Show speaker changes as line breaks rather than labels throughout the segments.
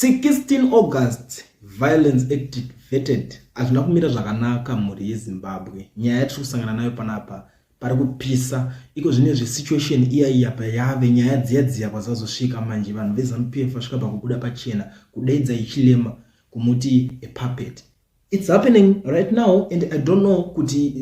16 August violence activated. Azvina kumira zvakanaka mhuri yeZimbabwe. Nyaya yatiri kusangana nayo panapa pari kupisa iko zvinezvi situation iya payave nyaya dziya kwazazosvika manje vanhu veZANU-PF vasvika pakubuda pachena kudeidza ichilema kumuti a puppet. It's happening right now and I don't know kuti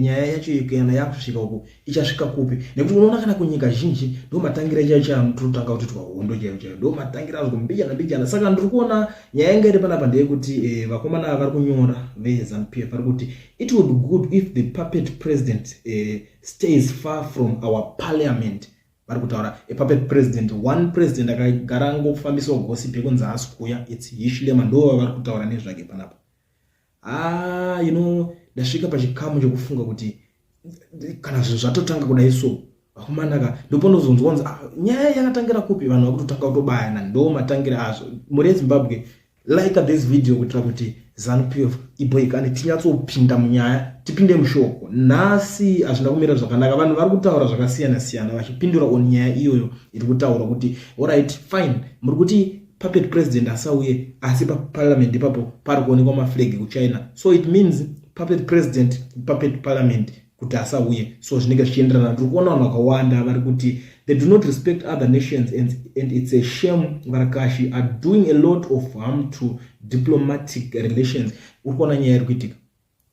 nyaya yacho kana yakusvika uko ichasvika kupi nekuti unoona kana kunyika zhinji ndo matangira chacho anototanga kuti twahondo chacho ndo matangira zvikumbijana saka ndiri kuona nyaya yanga iri panapa ndeyekuti vakomana vari kunyora veZANU-PF vari kuti it would be good if the puppet president stays far from our parliament. Vari kutaura a puppet president, one president akagara angofambiswa gossip yekunzi haasi kuuya, it's Hichilema ndo vari kutaura nezvake panapa. Ndasvika pachikamu chokufunga kuti kana zvinhu zvatotanga kudai so vakomanaka ndopondozonzwanzi nyaya yakatangira kupi vanhu vakutotanga kutobayana ndo matangira azvo muri yeZimbabwe. Like this video kuitira kuti ZANU-PF iboikane tinyatsopinda munyaya tipinde mushoko. Nhasi hazvina kumira zvakanaka, vanhu vari kutaura zvakasiyana vachipindura on nyaya iyoyo iri kutaura kuti alright fine muri kuti puppet president asauye asi parliament ipapo pari kuonekwa maflag kuChina, so it means puppet president puppet parliament kuti asauye, so zvinenge zvichienderana. Ndiri kuona vanhu vakawanda vari kuti they do not respect other nations and it's a shame. Varakashi are doing a lot of harm to diplomatic relations. Uri kuona nyaya iri kuitika,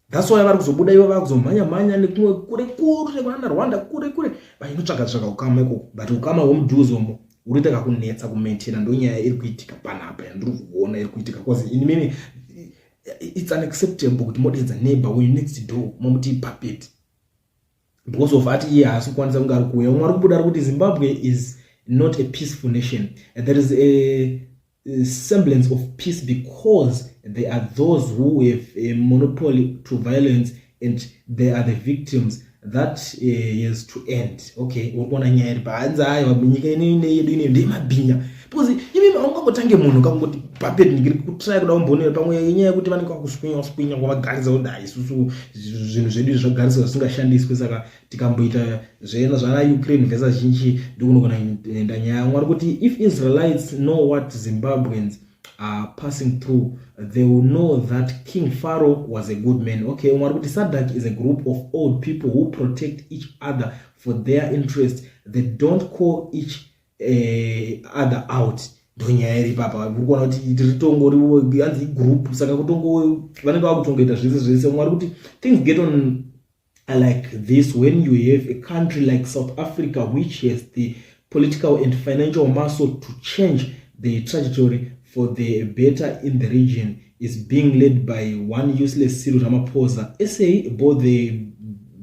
that's why vari kuzobuda ivo vari kuzomhanya nekumwe kure kuna Rwanda kure vachinotsvaka ukama ikoko, but ukama hwomudhuze umo urita kakunetsa kumaintaina. Ndo nyaya iri kuitika panapa yandiri kuona iri kuitika because in mimi it's unacceptable kuti modedza neighbor when next door momuti puppet because of ati iye haasi kukwanisa kunge ari kuuya. Umwe ari kubuda ari kuti Zimbabwe is not a peaceful nation. There is a semblance of peace because there are those who have a monopoly to violence and they are the victims that is to end. Okay, ukona nyaya iri panza ayo nyika ine yedu ine ndemabhinya because imi maungangotange munhu kakungoti puppet ndiri kutry kuda kumbonera pamwe nyaya yekuti vanenge vakuswinya kwavagarisa kudai isusu zvinhu zvedu zvagarisa zvisingashandiswe, saka tikamboita zvena zvana Ukraine versus zhinji ndikunogona enda nyaya mwari kuti if Israelites know what Zimbabweans are passing through, they will know that King Pharaoh was a good man. Okay, mwari kuti SADC is a group of old people who protect each other for their interest. They don't call each other out. Ndonyaya iri papa urikuona kuti tiritongo anzi group saka kutongo vanenge vakutongoita zvese mwari kuti things get on like this when you have a country like South Africa which has the political and financial muscle to change the trajectory for the better in the region is being led by one useless Cyril Ramaphosa. Essay about the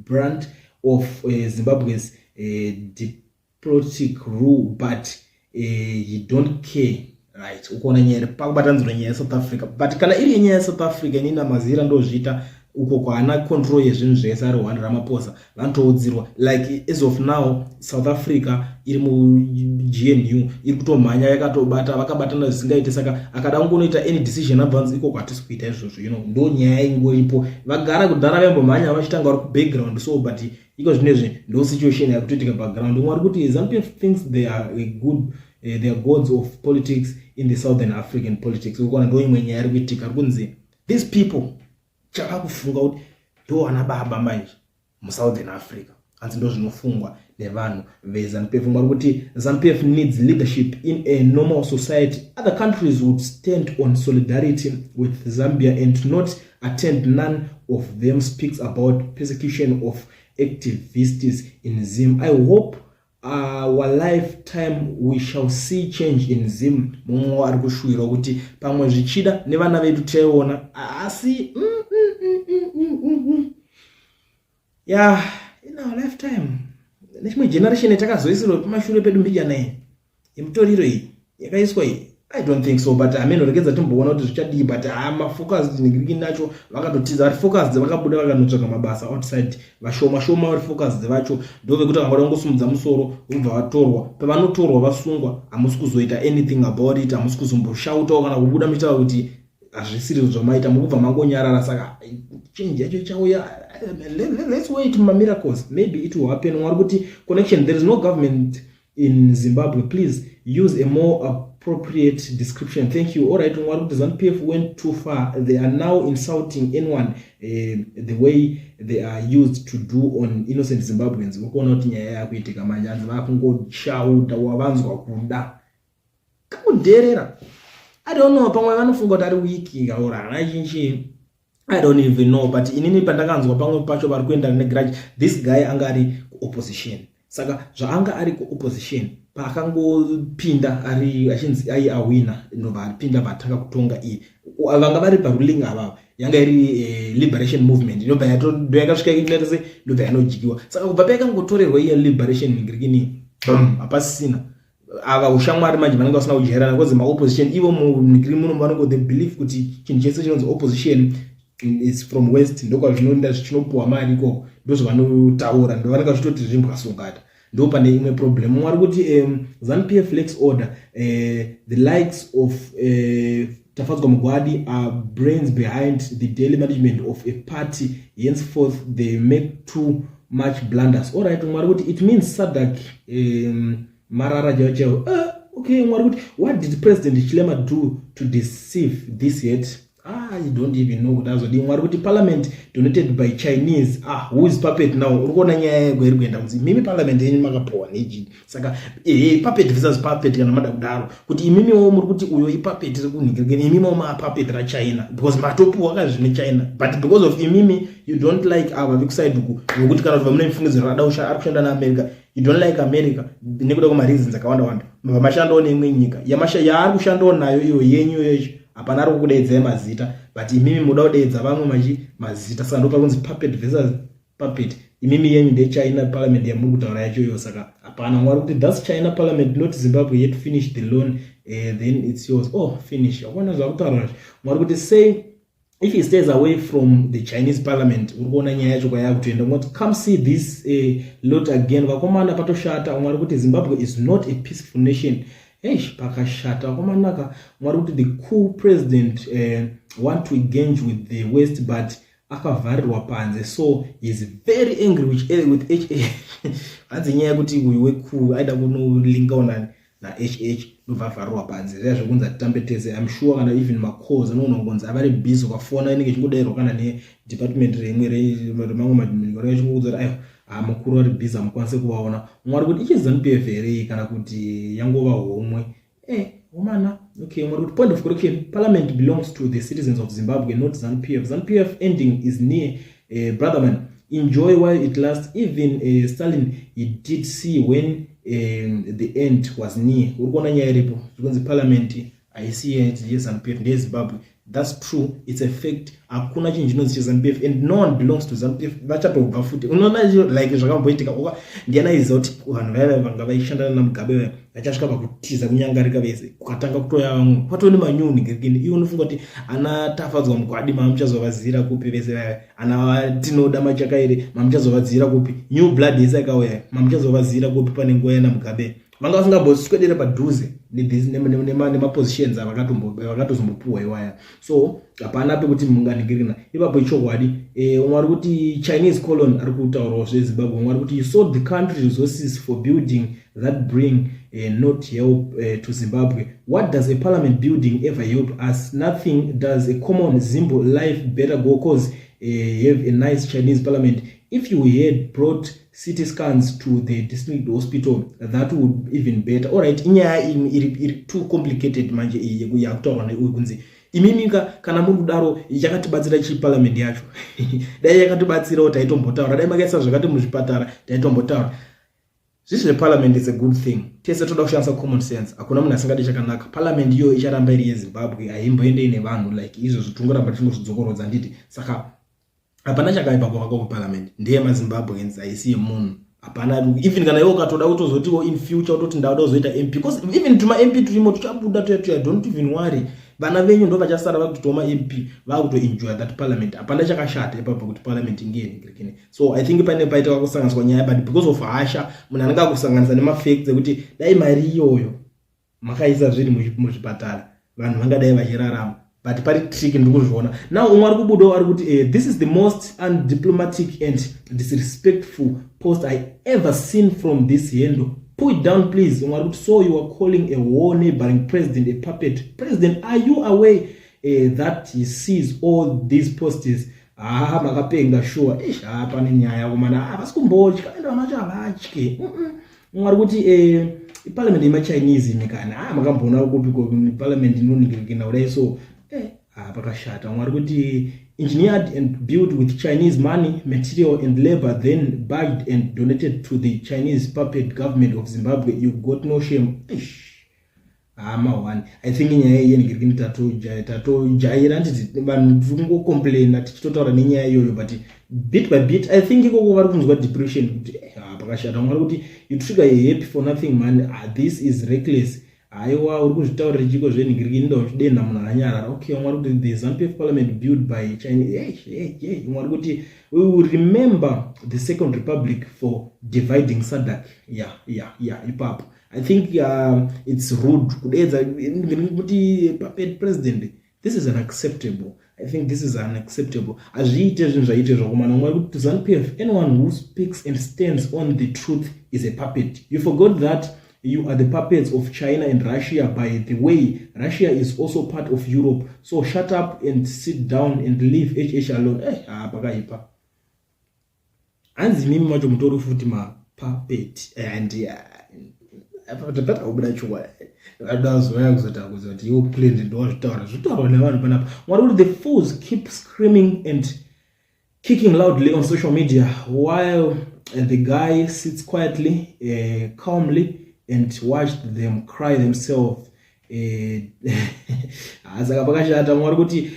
brand of Zimbabwe's diplomatic rule, but he don't care, right? Ukona nyaya pakubatanzira nyaya South Africa, but kana iri nyaya South Africa nina mazira ndozvita uko kwaana control yezvinhu zvese ari One Ramaphosa vanotoudzirwa. Like as of now South Africa iri mu GNU iri kutomhanya yakatobata vakabatana zvisingaite, saka akada kungoita any decision abvanzi iko kwatisi kuita izvozvo ndo nyaya ingoripo. Vagara kudhara vambomhanya vachitanga vari background, so but iko zvinezvi ndo situation yakutoitika background. Mwari kuti ZANU-PF thinks they are a good they are gods of politics in the Southern African politics. Ukona ndo imwe nyaya iri kuitika kunzi these people chavakufunga kuti ndo vana baba manje muSouthern Africa, anzi ndo zvinofungwa nevanhu veZANU-PF. Mwari kuti ZANU-PF needs leadership in a normal society. Other countries would stand on solidarity with Zambia and not attend. None of them speaks about persecution of activists in Zim. I hope our lifetime we shall see change in Zim. Mumwe ari kushuwira kuti pamwe zvichida nevana vedu taiona asi yeah, in our lifetime nechimwe generation yatakazoisirwa pamashure pedu mbijana iyi yemutoriro iyi yakaiswa iyi. I don't think so, but regedza timboona kuti zvichadii, but mafocus ningiriki nacho vakatotiza vari focus dzavakabuda vakanotsvaka mabasa outside vashoma vari focus dzevacho ndo vekuti vangada kungosumudza musoro vobva vatorwa. Pavanotorwa vasungwa hamusi kuzoita anything about it, hamusi kuzomboshauta kana kubuda mitaura kuti hazvisiri zvomaita, mukubva mangonyarara. Saka change yacho chauya, let's wait for miracles, maybe it will happen. Mwari kuti connection, there is no government in Zimbabwe. Please use a more appropriate description. Thank you. All right, the ZANU-PF went too far. They are now insulting anyone the way they are used to do on innocent Zimbabweans. Ukuona kuti nyaya yakuitika manje anzi vakungoshauta wavanzwa kuda. Kamuderera. I don't know, pamwe vanofunga kuti ari wiki kaura anachinchi. I don't even know, but inini pandakanzwa pamwe pacho vari kuenda negrudge. This guy anga ari opposition. Saka zvaanga ari opposition pakangopinda ari achinzi ai awina ndobva aripinda vatanga kutonga iyi vanga vari paruling avava yanga iri liberation movement ndobva yakasvika inerese ndobva yanojikiwa saka kubva payakangotorerwa iye liberation mingirikini hapasisina ava ushamwari manje vanenge vasina kujairana because maopposition ivo mumingiri muno vanongo they believe kuti chinhu chese chinonzi opposition is from west ndokwa zvinoenda zvichinopuwa mari ikoko ndozvavanotaura ndovanenge vachitoti zvimbwasungata ndo pane imwe problem mwari kuti ZANU-PF flex order the likes of Tafadzwa Mugwadi are brains behind the daily management of a party, henceforth they make too much blunders. All right, mwari kuti it means Sadak Marara Jawachewa. Okay, mwari kuti what did President Chilema do to deceive this yet? I don't even know that's what mwari kuti parliament donated by Chinese. Who is puppet now? Urikona nyaya yegweri kuenda kunzi mimi parliament yenyu makapowa neji. Saka puppet versus puppet kana mada kudaro. Kuti imimi wo muri kuti uyo ipuppet iri kunhingirikeni imimi wo ma puppet ra China because matopuwa kazvine China. But because of imimi you don't like ava vekuside uku ngokuti kana kuti vamune mfungidziro rada ari kushanda na America. You don't like America nekuda kuma reasons akawanda wanda. Mashando neimwe nyika. Yaari kushanda nayo iyo yenyu yecho. Hapana ari kukudeedza mazita but imimi muda kudeedza vamwe mazita saka ndopa kunzi puppet versus puppet imimi yenyu nde China parliament yamuri kutaura yacho iyo saka hapana mwari kuti that's China parliament not Zimbabwe yet finish the loan then it's yours finish akona zvakutaura mwari kuti say if he stays away from the Chinese parliament urikuona nyaya yacho kwaya kutoenda ngoti come see this lot again vakomana patoshata mwari kuti Zimbabwe is not a peaceful nation. Pakashata komanaka mwari kuti the cool president want to engage with the West but akavharirwa panze so he is very angry with HH hanzi nyaya kuti uyu wecool aida kunolingaona na HH ndobvavharirwa panze zviya zvekunzi tambeteze I'm sure kana even macalls anonongonzi avari busy kwafona inenge chingodairwa kana nedepartment remwe remamwe madhimiko rechingokudza kuti mukuru ari busy amukwanise kuvaona mwari kuti ichi ZANU-PF here kana kuti yangova homwe womana okay mwari kuti point of correction parliament belongs to the citizens of Zimbabwe not ZANU-PF. ZANU-PF ending is near brother man enjoy while it lasts even Stalin he did see when the end was near. Urikuona nyaya iripo zvikunzi parliament aisiye ZANU-PF ndeye Zimbabwe. That's true, it's a fact. Hakuna chinhu chinonzi ZANU-PF and no one belongs to ZANU-PF. Vachatobva futi unoona like zvakamboitika ndianaiziva kuti vanhu vaya vanga vaishandana naMugabe vachasvika pakutiza kunyangarika vese kukatanga kutoya vamwe kwatone manyu ningirikini iwe unofunga kuti ana Tafadzwa Mugwadi mamuchazovazira kupi vese vaya ana Tinoda Machakaire mamuchazovazira kupi new blood yese yakauya mamuchazovazira kupi pane nguva yana Mugabe vanga vasingamboswedere padhuze nemapositions avakatozombopuwa iwaya so hapana pekuti munganingirina ipapo ichokwadi mwari kuti Chinese colon ari kutaurawo zveZimbabwe mwari kuti you sold the country resources for building that bring not help to Zimbabwe. What does a parliament building ever help us? Nothing. Does a common Zimbo life better go cause have a nice Chinese parliament? If you had brought CT scans to the district hospital, that would even better. All right, inyaya iri too complicated manje yakutaurwa nekunzi imimika kana muri kudaro yakatibatsira chi parliament yacho dai yakatibatsirawo taitombotaura dai makaisa zvakati muzvipatara taitombotaura. This is parliament is a good thing. Tese toda kushandisa common sense. Hakuna munhu asingadi chakanaka. Parliament iyo icharamba iri yeZimbabwe aimboende ine vanhu like izvo zvitongoramba tinozvidzokorodza nditi. Saka hapana chakaipa kwako parliament. Ndiye maZimbabweans aisi yemunhu. Hapana even kana iwe ukatoda kutozotiwo in future utoti ndauda kuzoita MP because even tuma MP turimo tuchabuda toya don't even worry. Vana venyu ndo vachasara vakutoma MP vakuto enjoy that parliament. Hapana chakashata ipapo kuti parliament ingeni ngirikini. So I think pane paita kusanganiswa nyaya but because of hasha munhu anenge akusanganisa nema facts ekuti dai mari iyoyo makaisa zviri muzvipatara vanhu vangadai vachirarama but pari trick ndikuzviona. Now umwe ari kubudawo ari kuti this is the most undiplomatic and disrespectful post I ever seen from this handle. Put it down please. So you are calling a war neighboring president a puppet. President, are you aware that he sees all these posts? Makapenga sure. Pane nyaya kumana vasikumbotya ende vanocha vatye. Mwari kuti parliament ima Chinese imekana makambona kupi ko parliament inoningirikina kudai so pakashata. Mwari kuti engineered and built with Chinese money, material and labor, then bagged and donated to the Chinese puppet government of Zimbabwe. You got no shame. I think nyaya iyi ningirikini tato jaira nditi vanhu tungo complain ati chitotaura nenyaya iyoyo but bit by bit I think iko vari kunzwa depression kuti pakashata. Mwari kuti you trigger a happy for nothing man. This is reckless. Aiwa uri kuzvitaurira chiko zveningirikini ndo uchidenda munhu akanyarara. Okay, Mwari kuti the ZANU-PF parliament built by Chinese. Mwari kuti we will remember the Second Republic for dividing SADC. Ipapo I think it's rude kudedza kuti puppet president. This is unacceptable. I think this is unacceptable. Azviite zvinhu zvaite zvakomana. Mwari kuti ZANU-PF, anyone who speaks and stands on the truth is a puppet. You forgot that you are the puppets of China and Russia. By the way, Russia is also part of Europe. So shut up and sit down and leave HH alone. Pakaipa. Anzi mimi macho mutori futi ma puppet and apata ubira chwa. Adazoya kuzota kuti you planned ndo zvitaura nevanhu panapa. Mwari the fools keep screaming and kicking loudly on social media while the guy sits quietly, calmly and watched them cry themselves. Asaka pakashata. Mwari kuti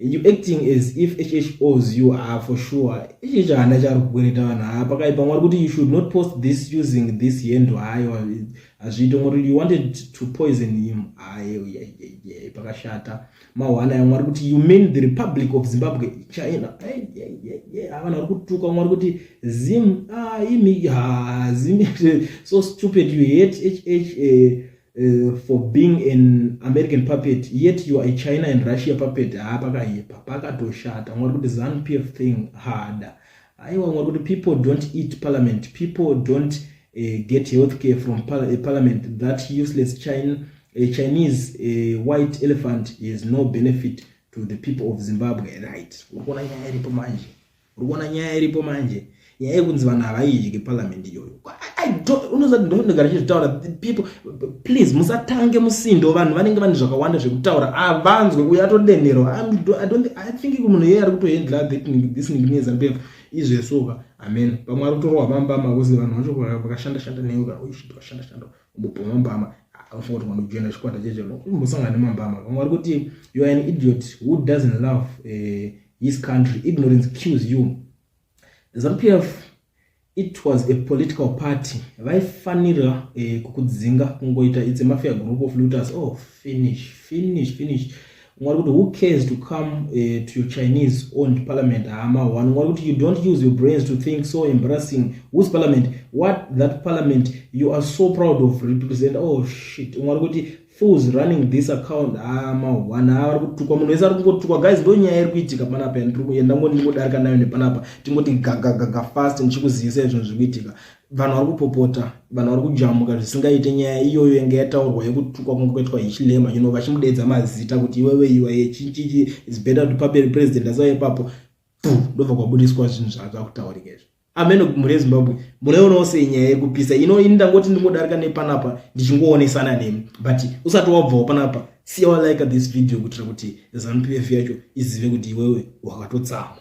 you acting as if HH owes you for sure. HH hana chari kukwereta vanhu pakaipa. Mwari kuti you should not post this using this yendo hayo azviito. Mwari you wanted to poison him. Pakashata. Mawana ya Mwari kuti you mean the Republic of Zimbabwe, China. Avana vari kutuka. Mwari kuti Zim so stupid. You hate HH for being an American puppet, yet you are a China and Russia puppet. Pakatoshata. Mwari kuti ZANU-PF thing hard. Mwari kuti people don't eat parliament. People don't get healthcare from parliament. That useless Chinese white elephant is no benefit to the people of Zimbabwe. Right. Urikuona nyaya iripo manje. Nyaya yekunzi vanhu havaidyi parliament iyoyo. Unozandogara chizvitaura people please musatange musindo. Vanhu vanenge vane zvakawanda zvekutaura avanzwe uye atodenhero. I think munhu yeye ari kutohandla this ningine ZANU-PF izvesoka. Amen. Pamwe ari kutorwa mambama kuzi vanhu vacho vakashanda newe vakashanda ubopo mambama. Afunga kuti vanhu kujoina chikwata checho umbosangana nemambama. Pamwe ari kuti you are an idiot who doesn't love his country. Ignorance kills you. ZANU-PF, it was a political party. Vaifanira kukudzinga kungoita it's a mafia group of looters. Finish. Who cares to come to your Chinese owned parliament? You don't use your brains to think. So embarrassing. Whose parliament? What that parliament you are so proud of represent? Shit. Fools running this account. Guys, don't nyaya kuitika panapa ndikuenda ngodingodarika nayo nepanapa tingoti gaga fast ndichikuziisa izvo zvikuitika. Vanhu vari kupopota, vanhu vari kujamuka zvisingaite nyaya iyoyo yanga yataurwa yekutukwa kungoitwa ichilema vachimudedza mazita kuti iwewe chichi is better to puppet president. Asauya ipapo ndobva kwabudiswa zvinhu zvakakutaurika izvo. Amen. Muri Zimbabwe munoona sei nyaya yekupisa ndangoti ndingodarika nepanapa ndichingoonesana nemi but usati wabvawo panapa siya like this video kuitira kuti ZANU-PF yacho izive kuti iwewe wakatotsama.